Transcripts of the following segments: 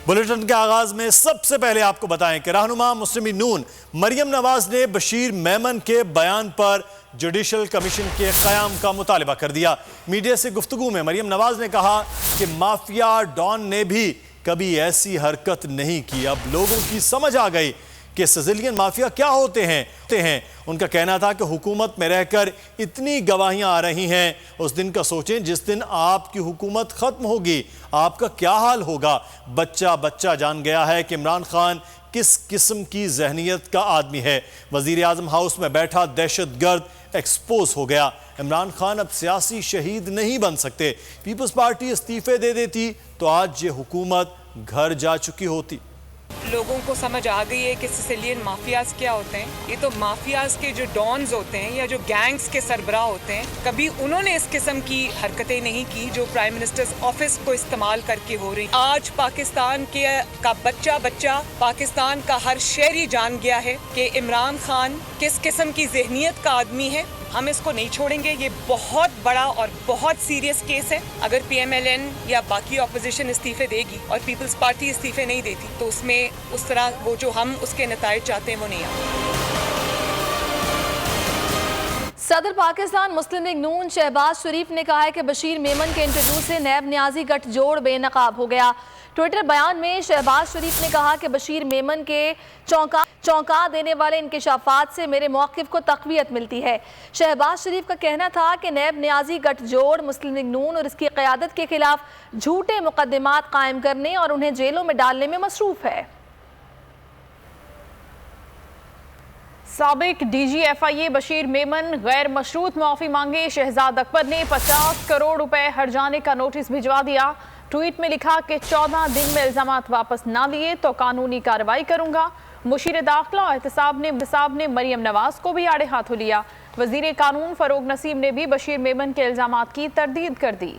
Bulletin के आगाज में सबसे पहले आपको बताएं कि रहनुमा मुस्लिम नून मरियम नवाज ने बशीर मेमन के बयान पर जुडिशल कमीशन के क़याम का मुतालबा कर दिया। मीडिया से गुफ्तगू में मरियम नवाज ने कहा कि माफिया डॉन ने भी कभी ऐसी हरकत नहीं की। अब लोगों की समझ आ गई कि सिजिलियन माफिया क्या होते हैं। उनका कहना था कि हुकूमत में रहकर इतनी गवाहियां आ रही हैं, उस दिन का सोचें जिस दिन आपकी हुकूमत खत्म होगी, आपका क्या हाल होगा। बच्चा बच्चा जान गया है कि इमरान खान किस किस्म की जहनीत का आदमी है। वजीर आजम हाउस में बैठा दहशतगर्द एक्सपोज हो गया। इमरान खान अब सियासी शहीद नहीं बन सकते। पीपल्स पार्टी इस्तीफे दे देती तो आज ये हुकूमत घर जा चुकी होती। लोगों को समझ आ गई है कि सिसिलियन माफियाज क्या होते हैं। ये तो माफियाज के जो डॉन्स होते हैं या जो गैंग्स के सरबराह होते हैं, कभी उन्होंने इस किस्म की हरकतें नहीं की जो प्राइम मिनिस्टर्स ऑफिस को इस्तेमाल करके हो रही। आज पाकिस्तान का बच्चा बच्चा, पाकिस्तान का हर शहरी जान गया है कि इमरान खान किस किस्म की जहनीत का आदमी है। हम इसको नहीं छोड़ेंगे। ये बहुत बड़ा और बहुत सीरियस केस है। अगर PMLN या बाकी ऑपोजिशन इस्तीफे देगी और पीपल्स पार्टी इस्तीफे नहीं देती तो उसमें उस तरह वो जो हम उसके नताइज चाहते हैं वो नहीं आए। सदर पाकिस्तान मुस्लिम लीग नून शहबाज शरीफ ने कहा है कि बशीर मेमन के इंटरव्यू से नैब न्याजी गठजोड़ बेनकाब हो गया। ट्विटर बयान में शहबाज शरीफ ने कहा कि बशीर मेमन के चौंका देने वाले इंकशाफात से मेरे मौक़िफ़ को तक़वियत मिलती है। शहबाज शरीफ का कहना था कि नैब न्याजी गठजोड़ मुस्लिम लीग नून और इसकी क़यादत के खिलाफ झूठे मुकदमात कायम करने और उन्हें जेलों में डालने में मसरूफ़ है। साबिक DG FIA बशीर मेमन गैर मशरूत माफ़ी मांगे। शहजाद अकबर ने 50 करोड़ रुपए हर्जाने का नोटिस भिजवा दिया। ट्वीट में लिखा कि 14 दिन में इल्जामात वापस ना लिए तो कानूनी कार्रवाई करूंगा। मुशीर दाखिला और एहतसाब ने मरियम नवाज को भी आड़े हाथों लिया। वजीर कानून फरोग नसीम ने भी बशीर मेमन के इल्जामात की तरदीद कर दी।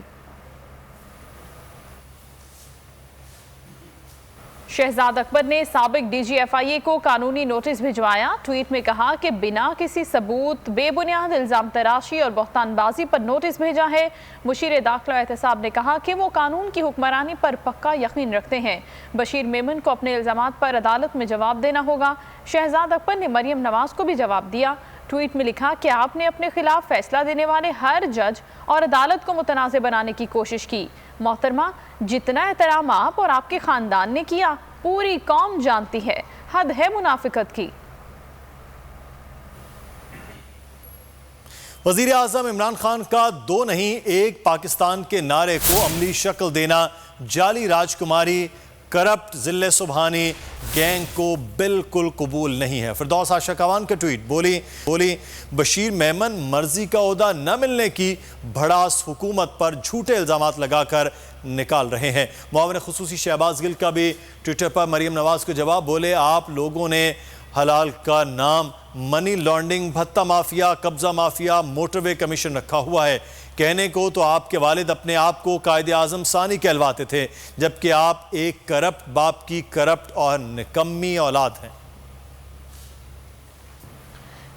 शहजाद अकबर ने साबिक DG FIA को कानूनी नोटिस भिजवाया। ट्वीट में कहा कि बिना किसी सबूत बेबुनियाद इल्जाम तराशी और बहतानबाजी पर नोटिस भेजा है। मुशीर दाखिला एहतसाब ने कहा कि वो कानून की हुक्मरानी पर पक्का यकीन रखते हैं। बशीर मेमन को अपने इल्जामात पर अदालत में जवाब देना होगा। शहजाद अकबर ने मरियम नवाज को भी जवाब दिया। ट्वीट में लिखा कि आपने अपने खिलाफ फैसला देने वाले हर जज और अदालत को मुतनाज़ बनाने की कोशिश की। मोहतरमा, जितना एहतराम आप और आपके खानदान ने किया पूरी कौम जानती है। हद है मुनाफिकत की। वजीर आज़म इमरान खान का दो नहीं एक पाकिस्तान के नारे को अमली शक्ल देना जाली राजकुमारी करप्ट जिले सुबहानी गैंग को बिल्कुल कबूल नहीं है। फिरदौस आशा कवान का ट्वीट बोली बशीर मेमन मर्जी का ओहदा न मिलने की भड़ास हुकूमत पर झूठे इल्जामात लगाकर निकाल रहे हैं। मुआविन खुसूसी शहबाज गिल का भी ट्विटर पर मरियम नवाज को जवाब, बोले आप लोगों ने हलाल का नाम मनी लॉन्ड्रिंग, भत्ता माफिया, कब्जा माफिया, मोटरवे कमीशन रखा हुआ है। कहने को तो आपके वालिद अपने आप को कायदे आजम सानी कहलवाते थे, जबकि आप एक करप्ट बाप की करप्ट और निकम्मी औलाद हैं।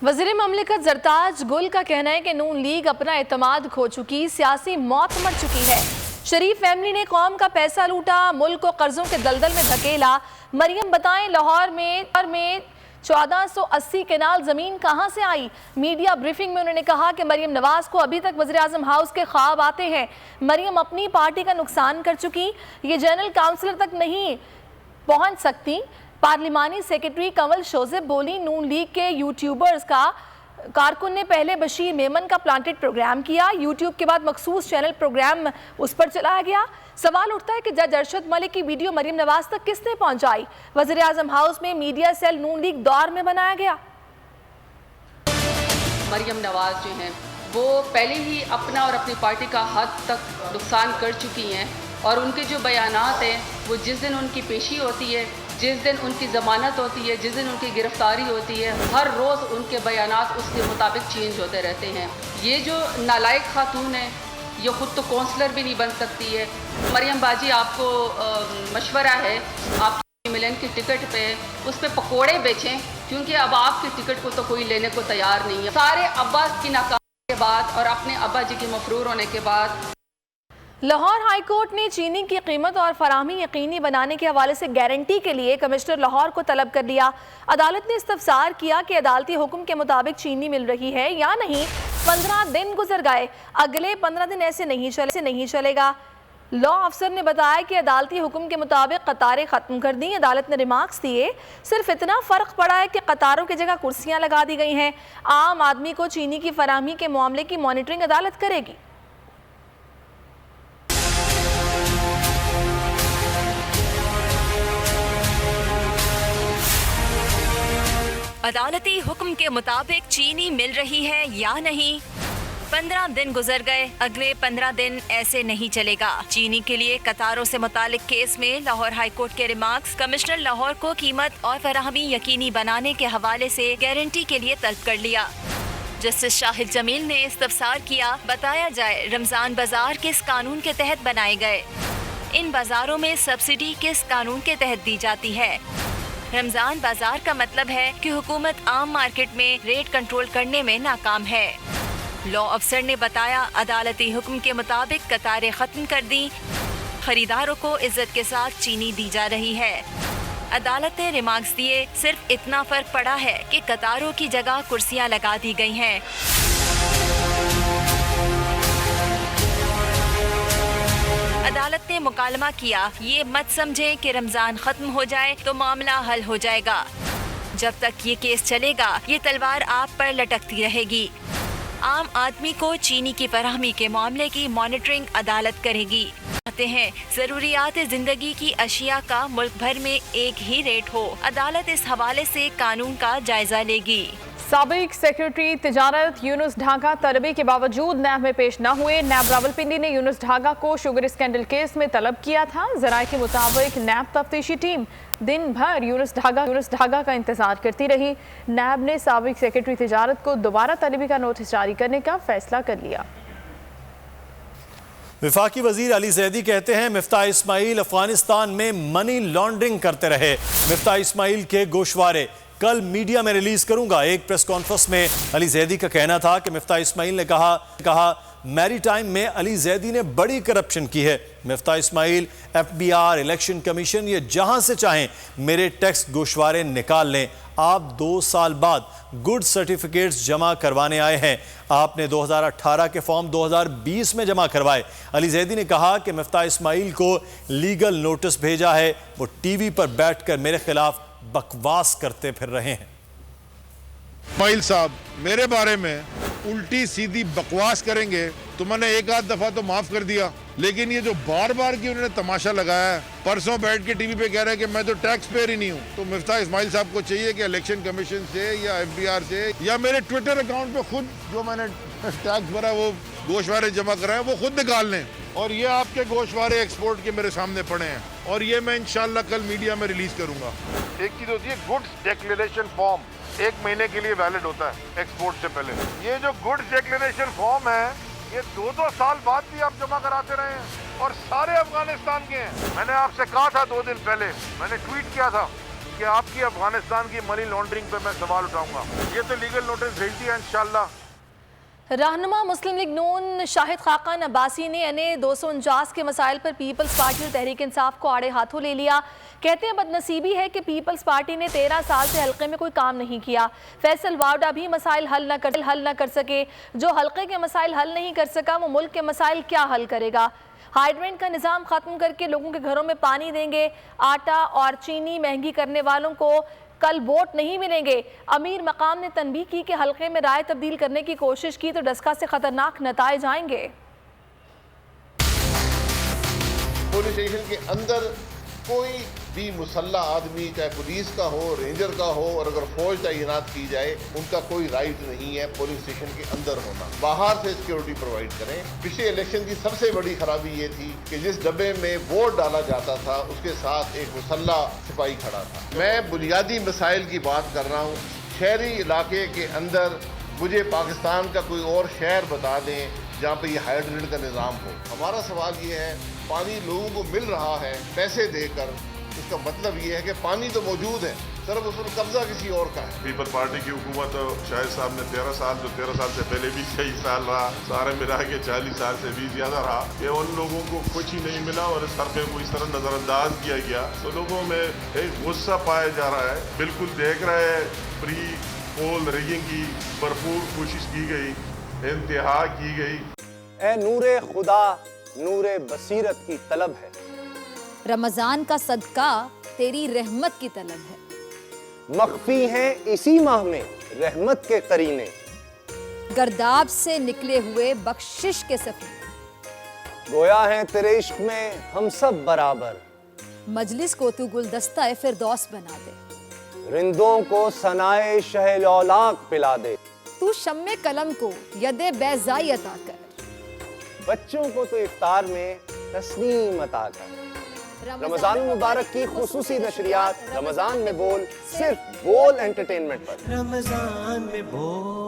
वज़ीर ममलिकत जरताज गुल का कहना है कि नून लीग अपना एतमाद खो चुकी, सियासी मौत मर चुकी है। शरीफ फैमिली ने कौम का पैसा लूटा, मुल्क को कर्जों के दलदल में धकेला। मरियम बताएं लाहौर में 1480 केनाल ज़मीन कहाँ से आई। मीडिया ब्रीफिंग में उन्होंने कहा कि मरियम नवाज को अभी तक वज़ीर आज़म हाउस के ख्वाब आते हैं। मरियम अपनी पार्टी का नुकसान कर चुकी, ये जनरल काउंसिलर तक नहीं पहुँच सकती। पार्लिमानी सेक्रेटरी कंवल शोजेब बोली नून लीग के यूट्यूबर्स का कारकुन ने पहले बशीर मेमन का प्लांटेड प्रोग्राम किया, यूट्यूब के बाद मखसूस चैनल प्रोग्राम उस पर चलाया गया। सवाल उठता है कि जज अरशद मलिक की वीडियो मरियम नवाज तक किसने पहुंचाई। वज़ीर आज़म हाउस में मीडिया सेल नून लीग दौर में बनाया गया। मरियम नवाज जो हैं वो पहले ही अपना और अपनी पार्टी का हद तक नुकसान कर चुकी हैं और उनके जो बयानात हैं वो जिस दिन उनकी पेशी होती है, जिस दिन उनकी ज़मानत होती है, जिस दिन उनकी गिरफ्तारी होती है, हर रोज़ उनके बयानात उसके मुताबिक चेंज होते रहते हैं। ये जो नालायक खातून है ये ख़ुद तो काउंसलर भी नहीं बन सकती है। मरियम बाजी, आपको मशवरा है आप मिलन की टिकट पे उस पर पकोड़े बेचें, क्योंकि अब आपकी टिकट को तो कोई लेने को तैयार नहीं है। सारे अब्बास की नाकामी के बाद और अपने अब्बा जी के मफरूर होने के बाद लाहौर हाईकोर्ट ने चीनी की कीमत और फराहमी यकीनी बनाने के हवाले से गारंटी के लिए कमिश्नर लाहौर को तलब कर लिया। अदालत ने इस्तफसार किया कि अदालती हुक्म के मुताबिक चीनी मिल रही है या नहीं। 15 दिन गुजर गए, अगले 15 दिन ऐसे नहीं चलेगा। लॉ अफसर ने बताया कि अदालती हुक्म के मुताबिक कतारें ख़त्म कर दी। अदालत ने रिमार्क्स दिए, सिर्फ इतना फ़र्क पड़ा है कि कतारों की जगह कुर्सियाँ लगा दी गई हैं। आम आदमी को चीनी की फराहमी के मामले की मॉनिटरिंग अदालत करेगी। अदालती हुक्म के मुताबिक चीनी मिल रही है या नहीं। 15 दिन गुजर गए, अगले 15 दिन ऐसे नहीं चलेगा। चीनी के लिए कतारों से मुतालिक केस में लाहौर हाईकोर्ट के रिमार्क्स कमिश्नर लाहौर को कीमत और फराहमी यकीनी बनाने के हवाले से गारंटी के लिए तलब कर लिया। जस्टिस शाहिद जमील ने इस्तफसार किया, बताया जाए रमजान बाजार किस कानून के तहत बनाए गए, इन बाजारों में सब्सिडी किस कानून के तहत दी जाती है। रमजान बाजार का मतलब है कि हुकूमत आम मार्केट में रेट कंट्रोल करने में नाकाम है। लॉ अफसर ने बताया, अदालती हुक्म के मुताबिक कतारें खत्म कर दी, खरीदारों को इज्जत के साथ चीनी दी जा रही है। अदालत ने रिमार्क्स दिए, सिर्फ इतना फर्क पड़ा है कि कतारों की जगह कुर्सियां लगा दी गई हैं। अदालत ने मुकालमा किया, ये मत समझे कि रमजान खत्म हो जाए तो मामला हल हो जाएगा। जब तक ये केस चलेगा, ये तलवार आप पर लटकती रहेगी। आम आदमी को चीनी की फराहमी के मामले की मॉनिटरिंग अदालत करेगी। कहते हैं जरूरियात जिंदगी की अशिया का मुल्क भर में एक ही रेट हो। अदालत इस हवाले से कानून का जायजा लेगी। साबिक सेक्रेटरी तिजारत यूनुस ढाका तलबी के बावजूद नैब में पेश न हुए। नैब रावलपिंडी ने यूनुस ढाका को शुगर स्कैंडल केस में तलब किया था। जराये के मुताबिक नैब तफ्तीशी टीम दिन भर यूनुस ढाका का इंतजार करती रही। नैब ने साबिक सेक्रेटरी तिजारत को दोबारा तलबी का नोटिस जारी करने का फैसला कर लिया। वफाकी वजीर अली जैदी कहते हैं, मिफ्ताह इस्माइल अफगानिस्तान में मनी लॉन्ड्रिंग करते रहे। मिफ्ताह इस्माइल के गोशवारे कल मीडिया में रिलीज करूंगा। एक प्रेस कॉन्फ्रेंस में अली जैदी का कहना था कि मिफ्ताह इस्माइल ने कहा मैरीटाइम में अली जैदी ने बड़ी करप्शन की है। Miftah Ismail, FBI, election commission, ये जहां से चाहें मेरे टैक्स गोशवारे निकाल लें। आप 2 साल बाद गुड सर्टिफिकेट्स जमा करवाने आए हैं। आपने 2018 के फॉर्म 2020 में जमा करवाए। अली जैदी ने कहा कि मिफ्ताह इस्माइल को लीगल नोटिस भेजा है। वो टीवी पर बैठकर मेरे खिलाफ बकवास करते फिर रहे हैं। इस्माइल साहब मेरे बारे में उल्टी सीधी बकवास करेंगे तो मैंने एक आध दफा तो माफ कर दिया, लेकिन ये जो बार बार की उन्होंने तमाशा लगाया है, परसों बैठ के टीवी पे कह रहे हैं कि मैं तो टैक्स पेयर ही नहीं हूँ। तो मिफ्ताह इस्माइल साहब को चाहिए कि इलेक्शन कमीशन से या FBR से या मेरे ट्विटर अकाउंट पे खुद जो मैंने टैक्स भरा वो गोशवारे जमा कराए वो खुद निकाल लें। और ये आपके गोशवारे एक्सपोर्ट के मेरे सामने पड़े हैं और ये मैं इंशाल्लाह कल मीडिया में रिलीज करूंगा। एक चीज होती है गुड्स डिक्लेरेशन फॉर्म, 1 महीने के लिए वैलिड होता है एक्सपोर्ट से पहले। ये जो गुड्स डिक्लेरेशन फॉर्म है ये 2-2 साल बाद भी आप जमा कराते रहे हैं और सारे अफगानिस्तान के हैं। मैंने आपसे कहा था 2 दिन पहले, मैंने ट्वीट किया था कि आपकी अफगानिस्तान की मनी लॉन्ड्रिंग पे मैं सवाल उठाऊंगा। ये तो लीगल नोटिस भेज दिया इंशाल्लाह। रहनुमा मुस्लिम लीग नून शाहिद खाकान अब्बासी ने NA 249 के मसाइल पर पीपल्स पार्टी और तहरीक इंसाफ को आड़े हाथों ले लिया। कहते हैं बदनसीबी है कि पीपल्स पार्टी ने 13 साल से हल्के में कोई काम नहीं किया। फैसल वावडा भी मसाइल हल न कर सके। जो हल्के के मसाइल हल नहीं कर सका वो मुल्क के मसाइल क्या हल करेगा। हाइड्रेंट का निज़ाम ख़त्म करके लोगों के घरों में पानी देंगे। आटा और चीनी महंगी करने वालों को कल वोट नहीं मिलेंगे। अमीर मकाम ने तनबीह की कि हल्के में राय तब्दील करने की कोशिश की तो डस्का से खतरनाक नताइज आएंगे। पुलिस स्टेशन के अंदर कोई भी मुसल्ला आदमी, चाहे पुलिस का हो, रेंजर का हो, और अगर फौज तैनात की जाए, उनका कोई राइट नहीं है पुलिस स्टेशन के अंदर होना। बाहर से सिक्योरिटी प्रोवाइड करें। पिछले इलेक्शन की सबसे बड़ी खराबी ये थी कि जिस डब्बे में वोट डाला जाता था उसके साथ एक मुसल्ला सिपाही खड़ा था। मैं बुनियादी मसाइल की बात कर रहा हूँ। शहरी इलाके के अंदर मुझे पाकिस्तान का कोई और शहर बता दें जहाँ पे ये हाइड्रेंट का निज़ाम हो। हमारा सवाल ये है, पानी लोगों को मिल रहा है पैसे देकर, इसका मतलब ये है कि पानी तो मौजूद है, सिर्फ उस पर कब्जा किसी और का है। पीपल पार्टी की हुकूमत शाहिद साहब ने 13 साल, जो 13 साल से पहले भी 6 साल रहा, सारे मिला के 40 साल से भी ज्यादा रहा, कि उन लोगों को कुछ ही नहीं मिला और इस हरके को इस तरह नजरअंदाज किया गया, तो लोगों में एक गुस्सा पाया जा रहा है। बिल्कुल देख रहे हैं, प्री पोल रिगिंग की भरपूर कोशिश की गई, इंतहा की गई। ए नूरे खुदा, नूरे बसीरत की तलब है, रमजान का सदका तेरी रहमत की तलब है। मख्फी हैं इसी माह में रहमत के करीने, गर्दाब से निकले हुए बख्शिश के सफीने, गोया है तेरे इश्क में हम सब बराबर, मजलिस को तू गुलदस्ता फिरदौस बना दे, रिंदों को सनाए शहलौलाक पिला दे, तू शम्मे कलम को यदे बैज़ाई अता कर, बच्चों को तो इफ्तार में तस्नीम अता कर। रमजान मुबारक की खुसूसी नशरियात रमजान में बोल, सिर्फ बोल एंटरटेनमेंट पर। रमजान में बोल।